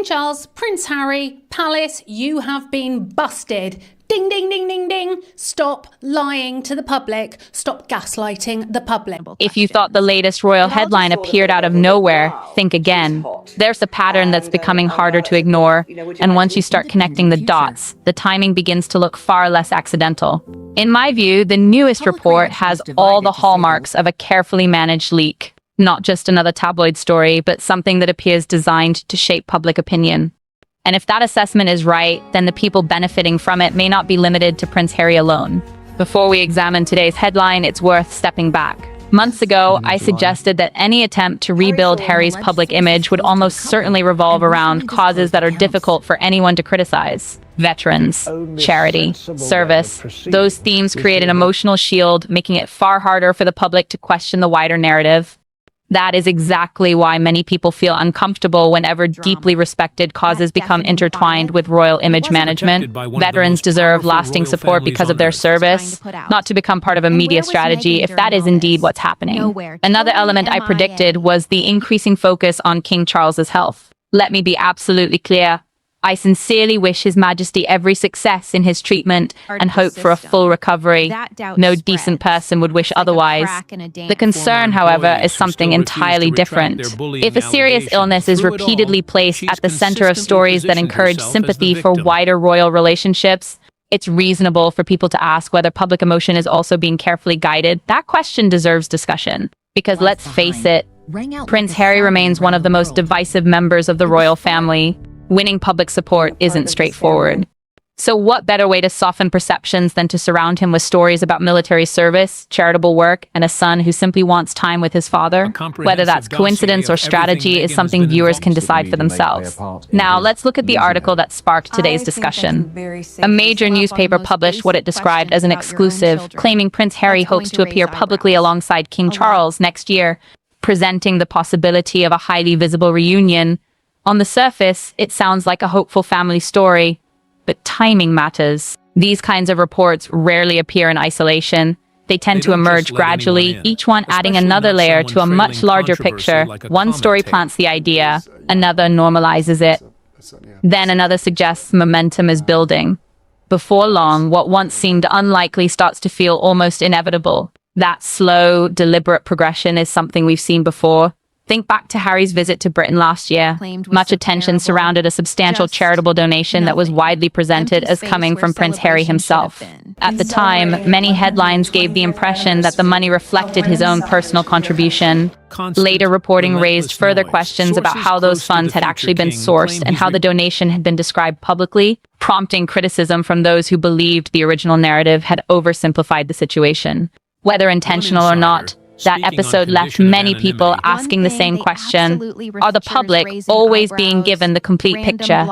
King Charles, Prince Harry, Palace, you have been busted. Ding, ding, ding, ding, ding. Stop lying to the public. Stop gaslighting the public. If you thought the latest royal headline appeared out of nowhere, think again. There's a pattern that's becoming harder to ignore, and once you start connecting the dots, the timing begins to look far less accidental. In my view, the newest report has all the hallmarks of a carefully managed leak. Not just another tabloid story, but something that appears designed to shape public opinion. And if that assessment is right, then the people benefiting from it may not be limited to Prince Harry alone. Before we examine today's headline, it's worth stepping back. Months ago, I suggested that any attempt to rebuild Harry's public image would almost certainly revolve around causes that are difficult for anyone to criticize. Veterans, charity, service. Those themes create an emotional shield, making it far harder for the public to question the wider narrative. That is exactly why many people feel uncomfortable whenever deeply respected causes become intertwined with royal image management. Veterans deserve lasting support because of their service, not to become part of a media strategy, if that is indeed what's happening. Another element I predicted was the increasing focus on King Charles's health. Let me be absolutely clear. I sincerely wish His Majesty every success in his treatment and hope for a full recovery. No decent person would wish otherwise. The concern, however, is something entirely different. If a serious illness is repeatedly placed at the center of stories that encourage sympathy for wider royal relationships, it's reasonable for people to ask whether public emotion is also being carefully guided. That question deserves discussion. Because let's face it, Prince Harry remains one of the most divisive members of the royal family. Winning public support isn't straightforward. So what better way to soften perceptions than to surround him with stories about military service, charitable work, and a son who simply wants time with his father? Whether that's coincidence or strategy is something viewers can decide for themselves. Now, let's look at the article that sparked today's discussion. A major newspaper published what it described as an exclusive, claiming Prince Harry hopes to appear publicly alongside King Charles next year, presenting the possibility of a highly visible reunion. On the surface, it sounds like a hopeful family story, but timing matters. These kinds of reports rarely appear in isolation. They tend to emerge gradually, each one adding another layer to a much larger picture. One story plants the idea, another normalizes it. Then another suggests momentum is building. Before long, what once seemed unlikely starts to feel almost inevitable. That slow, deliberate progression is something we've seen before. Think back to Harry's visit to Britain last year. Much attention surrounded a substantial charitable donation that was widely presented as coming from Prince Harry himself. At the time, many headlines gave the impression that the money reflected his own personal contribution. Later reporting raised further questions about how those funds had actually been sourced and how the donation had been described publicly, prompting criticism from those who believed the original narrative had oversimplified the situation. Whether intentional or not, that episode left many people asking the same question: are the public always being given the complete picture?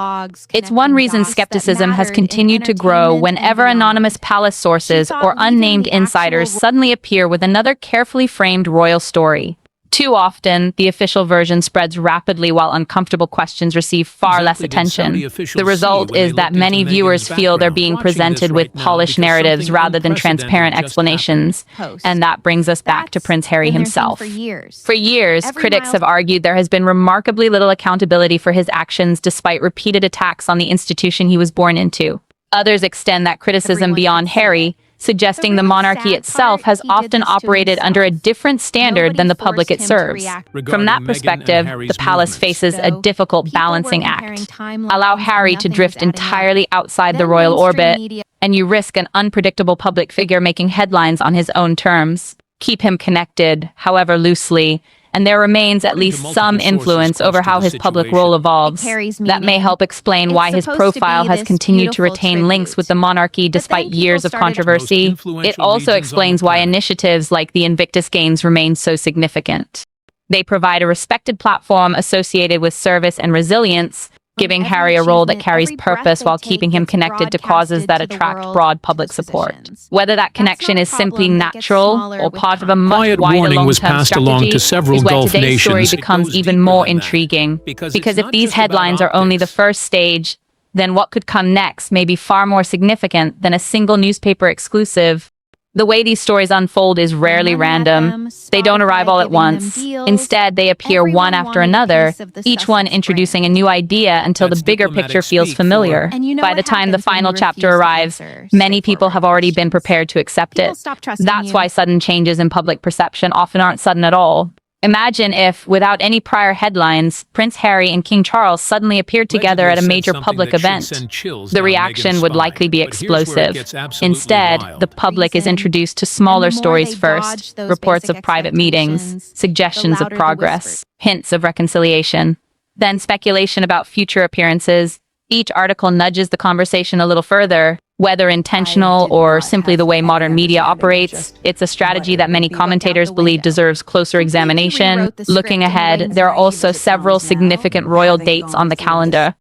It's one reason skepticism has continued to grow whenever anonymous palace sources or unnamed insiders suddenly appear with another carefully framed royal story. Too often, the official version spreads rapidly while uncomfortable questions receive far less attention. The result is that many viewers feel they're being presented with polished narratives rather than transparent explanations. And that brings us back to Prince Harry himself. For years, critics have argued there has been remarkably little accountability for his actions despite repeated attacks on the institution he was born into. Others extend that criticism beyond Harry, suggesting the monarchy itself has often operated under a different standard than the public it serves. From that perspective, the palace faces a difficult balancing act. Allow Harry to drift entirely outside the royal orbit, and you risk an unpredictable public figure making headlines on his own terms. Keep him connected, however loosely, and there remains at least some influence over how his public role evolves. That may help explain why his profile has continued to retain links with the monarchy despite years of controversy. It also explains why initiatives like the Invictus Games remain so significant. They provide a respected platform associated with service and resilience, giving Harry a role that carries purpose while keeping him connected to causes that attract broad public support. Whether that connection is simply natural or part of a much wider long-term strategy is where today's story becomes even more intriguing. Because if these headlines are only the first stage, then what could come next may be far more significant than a single newspaper exclusive. The way these stories unfold is rarely random. They don't arrive all at once. Instead, they appear one after another, each one introducing a new idea until the bigger picture feels familiar. By the time the final chapter arrives, many people have already been prepared to accept it. That's why sudden changes in public perception often aren't sudden at all. Imagine if, without any prior headlines, Prince Harry and King Charles suddenly appeared together at a major public event. The reaction would likely be explosive. Instead, the public is introduced to smaller stories first, reports of private meetings, suggestions of progress, hints of reconciliation, then speculation about future appearances. Each article nudges the conversation a little further. Whether intentional or simply the way modern media operates, it's a strategy that many commentators believe deserves closer examination. Looking ahead, there are also several significant royal dates on the calendar.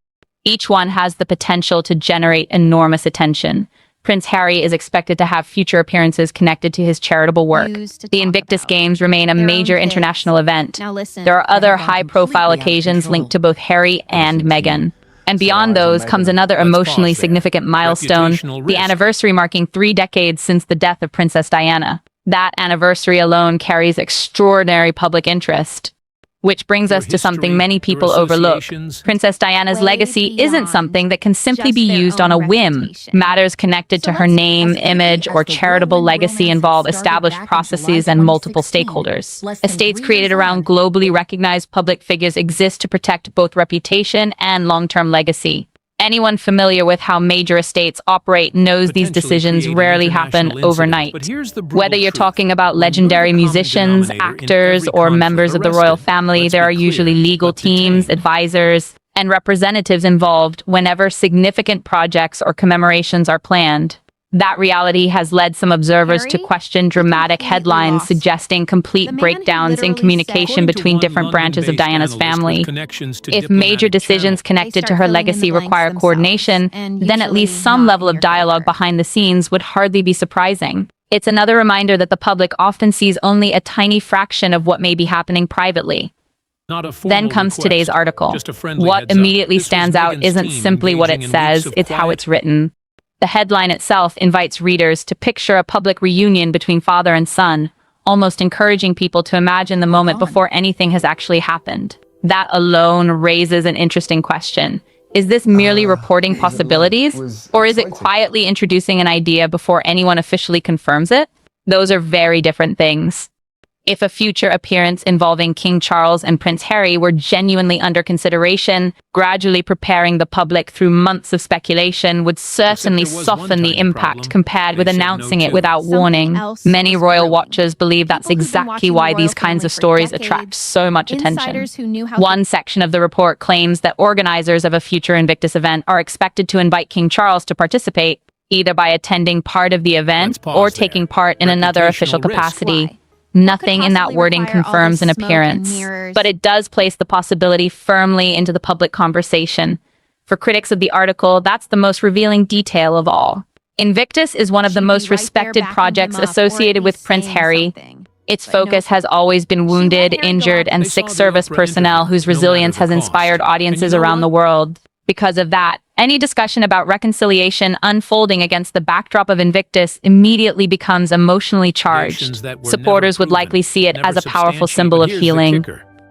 Each one has the potential to generate enormous attention. Prince Harry is expected to have future appearances connected to his charitable work. The Invictus Games remain a major international event. There are other high-profile occasions linked to both Harry and Meghan. And beyond those comes another emotionally significant milestone, the anniversary marking 3 decades since the death of Princess Diana. That anniversary alone carries extraordinary public interest. Which brings us to something many people overlook. Princess Diana's legacy isn't something that can simply be used on a whim. Matters connected to her name, image, or charitable legacy involve established processes and multiple stakeholders. Estates created around globally recognized public figures exist to protect both reputation and long-term legacy. Anyone familiar with how major estates operate knows these decisions rarely happen overnight. Whether you're talking about legendary musicians, actors, or members of the royal family, there are usually legal teams, advisors, and representatives involved whenever significant projects or commemorations are planned. That reality has led some observers to question dramatic headlines suggesting complete breakdowns in communication between different branches of Diana's family. If major decisions connected to her legacy require coordination, then at least some level of dialogue behind the scenes would hardly be surprising. It's another reminder that the public often sees only a tiny fraction of what may be happening privately. Then comes today's article. What immediately stands out isn't simply what it says, it's how it's written. The headline itself invites readers to picture a public reunion between father and son, almost encouraging people to imagine the moment before anything has actually happened. That alone raises an interesting question. Is this merely reporting possibilities, or is it quietly introducing an idea before anyone officially confirms it? Those are very different things. If a future appearance involving King Charles and Prince Harry were genuinely under consideration, gradually preparing the public through months of speculation would certainly soften the impact compared with announcing it without warning. Many royal watchers believe that's exactly why these kinds of stories attract so much attention. One section of the report claims that organizers of a future Invictus event are expected to invite King Charles to participate, either by attending part of the event or taking part in another official capacity. Nothing in that wording confirms an appearance, but it does place the possibility firmly into the public conversation. For critics of the article, that's the most revealing detail of all. Invictus is one of the most respected projects associated with Prince Harry. Its focus has always been wounded, injured, and sick service personnel whose resilience has inspired audiences around the world. Because of that, any discussion about reconciliation unfolding against the backdrop of Invictus immediately becomes emotionally charged. Supporters would likely see it as a powerful symbol of healing.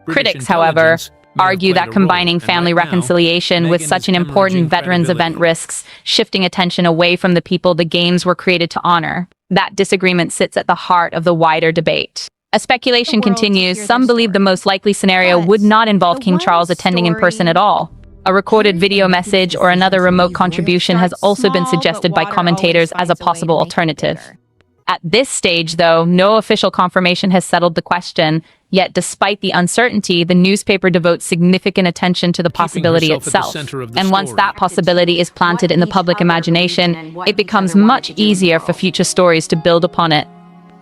Critics, however, argue that combining family reconciliation with such an important veterans event risks shifting attention away from the people the games were created to honor. That disagreement sits at the heart of the wider debate. As speculation continues, some believe the most likely scenario would not involve King Charles attending in person at all. A recorded video message or another remote contribution has also been suggested by commentators as a possible alternative. At this stage, though, no official confirmation has settled the question, yet despite the uncertainty, the newspaper devotes significant attention to the possibility itself. And once that possibility is planted in the public imagination, it becomes much easier for future stories to build upon it.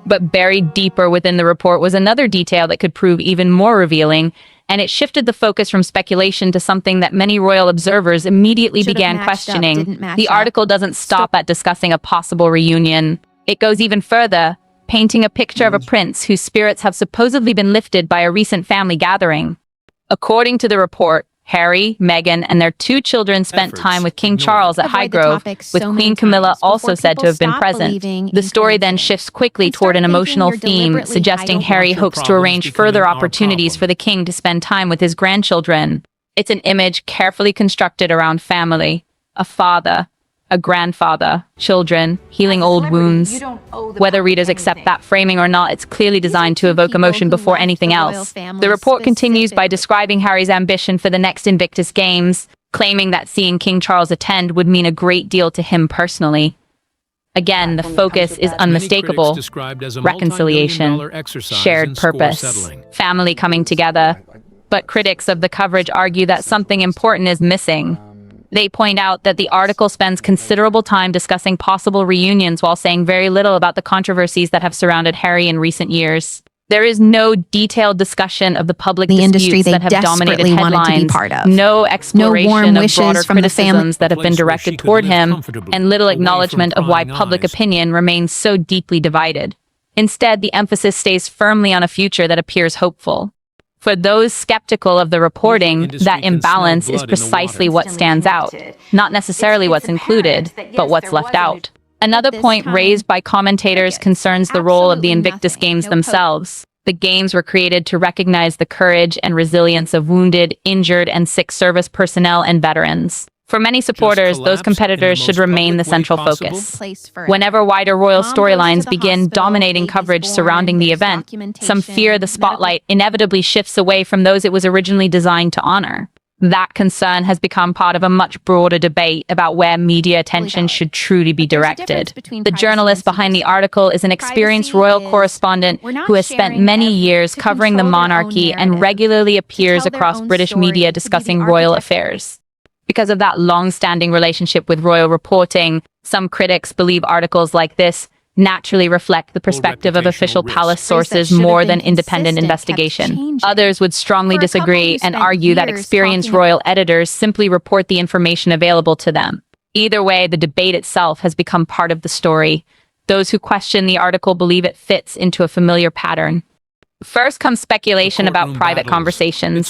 But buried deeper within the report was another detail that could prove even more revealing, and it shifted the focus from speculation to something that many royal observers immediately began questioning. The article doesn't stop at discussing a possible reunion. It goes even further, painting a picture of a prince whose spirits have supposedly been lifted by a recent family gathering. According to the report, Harry, Meghan, and their 2 children spent time with King Charles at Highgrove, with Queen Camilla also said to have been present. The story then shifts quickly toward an emotional theme, suggesting Harry hopes to arrange further opportunities for the king to spend time with his grandchildren. It's an image carefully constructed around family, a father, a grandfather, children, healing old wounds. Whether readers accept that framing or not, it's clearly designed to evoke emotion before anything else. The report continues by describing Harry's ambition for the next Invictus Games, claiming that seeing King Charles attend would mean a great deal to him personally. Again, the focus is unmistakable: reconciliation, shared purpose, family coming together. But critics of the coverage argue that something important is missing. They point out that the article spends considerable time discussing possible reunions while saying very little about the controversies that have surrounded Harry in recent years. There is no detailed discussion of the public disputes that have dominated headlines, no exploration of broader criticisms that have been directed toward him, and little acknowledgement of why public opinion remains so deeply divided. Instead, the emphasis stays firmly on a future that appears hopeful. For those skeptical of the reporting, that imbalance is precisely what stands out, not necessarily what's included, but what's left out. Another point raised by commentators concerns the role of the Invictus Games themselves. The games were created to recognize the courage and resilience of wounded, injured, and sick service personnel and veterans. For many supporters, those competitors should remain the central focus. Whenever wider royal storylines begin dominating coverage surrounding the event, some fear the spotlight inevitably shifts away from those it was originally designed to honor. That concern has become part of a much broader debate about where media attention should truly be directed. The journalist behind the article is an experienced royal correspondent who has spent many years covering the monarchy and regularly appears across British media discussing royal affairs. Because of that long-standing relationship with royal reporting, some critics believe articles like this naturally reflect the perspective of official palace sources more than independent investigation. Others would strongly disagree and argue that experienced royal editors simply report the information available to them. Either way, the debate itself has become part of the story. Those who question the article believe it fits into a familiar pattern. First comes speculation about private conversations,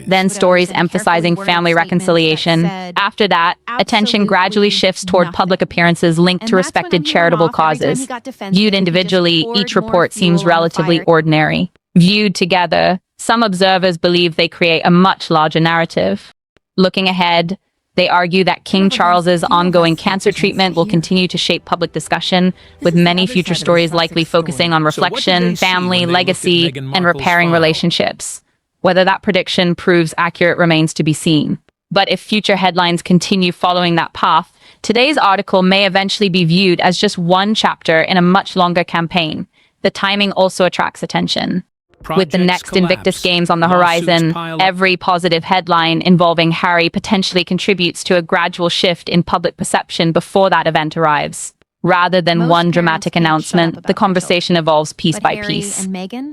then stories emphasizing family reconciliation. After that, attention gradually shifts toward public appearances linked to respected charitable causes. Viewed individually, each report seems relatively ordinary. Viewed together, some observers believe they create a much larger narrative. Looking ahead, they argue that King Charles's ongoing cancer treatment will continue to shape public discussion, with many future stories likely focusing on reflection, family, legacy, and repairing relationships. Whether that prediction proves accurate remains to be seen. But if future headlines continue following that path, today's article may eventually be viewed as just one chapter in a much longer campaign. The timing also attracts attention. With the next Invictus Games on the horizon, every positive headline involving Harry potentially contributes to a gradual shift in public perception before that event arrives. Rather than one dramatic announcement, the conversation evolves piece by piece.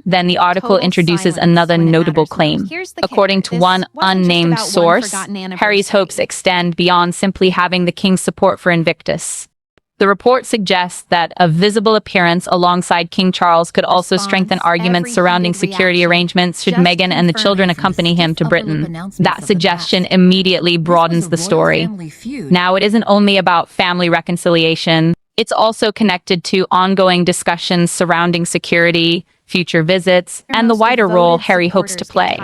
Then the article introduces another notable claim. According to one unnamed source, Harry's hopes extend beyond simply having the king's support for Invictus. The report suggests that a visible appearance alongside King Charles could also strengthen arguments surrounding security arrangements should Meghan and the children accompany him to Britain. That suggestion immediately broadens the story. Now, it isn't only about family reconciliation, it's also connected to ongoing discussions surrounding security, future visits, and the wider role Harry hopes to play.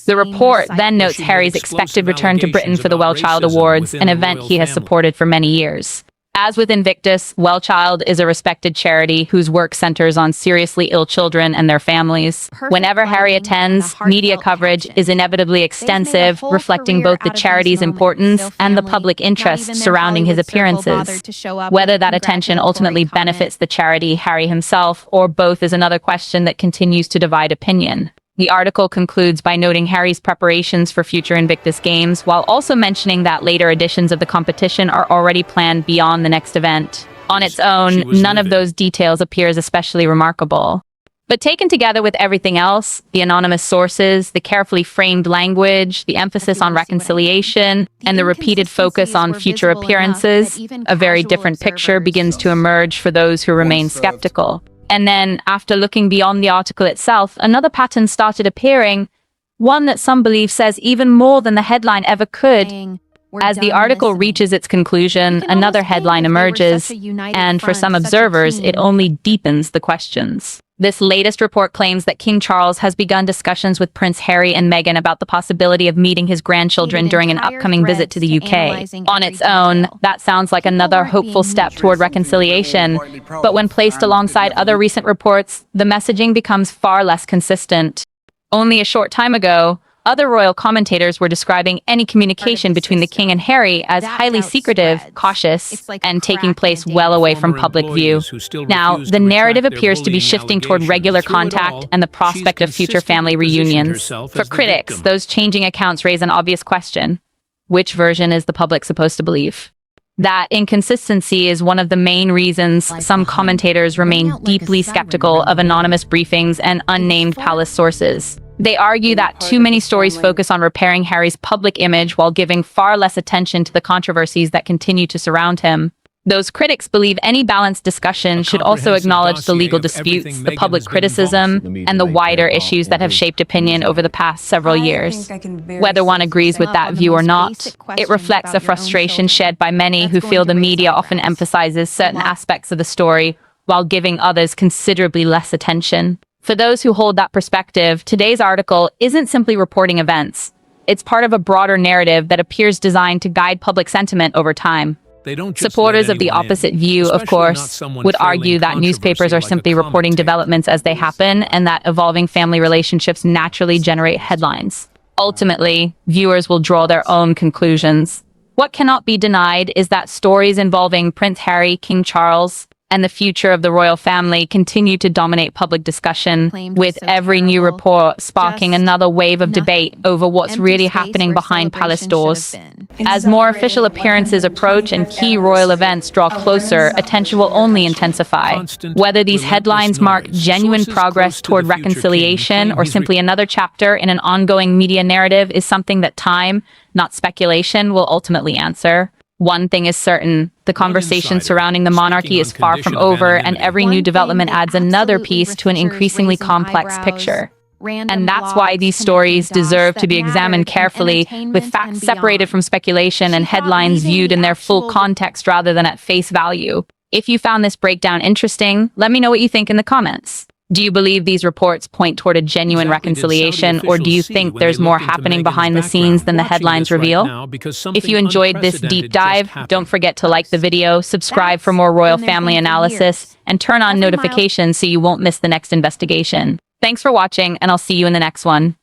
The report then notes Harry's expected return to Britain for the Well Child Awards, an event he has supported for many years. As with Invictus, Well Child is a respected charity whose work centers on seriously ill children and their families. Whenever Harry attends, media coverage is inevitably extensive, reflecting both the charity's importance and the public interest surrounding his appearances. Whether that attention ultimately benefits the charity, Harry himself, or both is another question that continues to divide opinion. The article concludes by noting Harry's preparations for future Invictus Games, while also mentioning that later editions of the competition are already planned beyond the next event. On its own, none of those details appears especially remarkable. But taken together with everything else, the anonymous sources, the carefully framed language, the emphasis on reconciliation, and the repeated focus on future appearances, a very different picture begins to emerge for those who remain skeptical. And then, after looking beyond the article itself, another pattern started appearing. one that some believe says even more than the headline ever could. As the article reaches its conclusion, another headline emerges, and for some observers, it only deepens the questions. This latest report claims that King Charles has begun discussions with Prince Harry and Meghan about the possibility of meeting his grandchildren during an upcoming visit to the UK. On its own, that sounds like another hopeful step toward reconciliation, but when placed alongside other recent reports, the messaging becomes far less consistent. Only a short time ago, other royal commentators were describing any communication between the king and Harry as highly secretive, cautious, and taking place well away from public view. Now, the narrative appears to be shifting toward regular contact and the prospect of future family reunions. For critics, those changing accounts raise an obvious question. Which version is the public supposed to believe? That inconsistency is one of the main reasons some commentators remain deeply skeptical of anonymous briefings and unnamed palace sources. They argue that too many stories focus on repairing Harry's public image while giving far less attention to the controversies that continue to surround him. Those critics believe any balanced discussion should also acknowledge the legal disputes, the public criticism, and the wider issues that have shaped opinion over the past several years. Whether one agrees with that view or not, it reflects a frustration shared by many who feel the media often emphasizes certain aspects of the story while giving others considerably less attention. For those who hold that perspective, today's article isn't simply reporting events. It's part of a broader narrative that appears designed to guide public sentiment over time. Supporters of the opposite view, of course, would argue that newspapers are simply reporting developments as they happen and that evolving family relationships naturally generate headlines. Ultimately, viewers will draw their own conclusions. What cannot be denied is that stories involving Prince Harry, King Charles, and the future of the royal family continue to dominate public discussion, with every new report sparking another wave of debate over what's really happening behind palace doors. As more official appearances approach and key royal events draw closer, attention will only intensify. Whether these headlines mark genuine progress toward reconciliation or simply another chapter in an ongoing media narrative is something that time, not speculation, will ultimately answer. One thing is certain, the conversation surrounding the monarchy is far from over, and every new development adds another piece to an increasingly complex picture. And that's why these stories deserve to be examined carefully, with facts separated from speculation and headlines viewed in their full context rather than at face value. If you found this breakdown interesting, let me know what you think in the comments. Do you believe these reports point toward a genuine reconciliation, or do you think there's more happening behind the scenes than the headlines reveal? If you enjoyed this deep dive, don't forget to like the video, subscribe for more royal family analysis, and turn on notifications so you won't miss the next investigation. Thanks for watching, and I'll see you in the next one.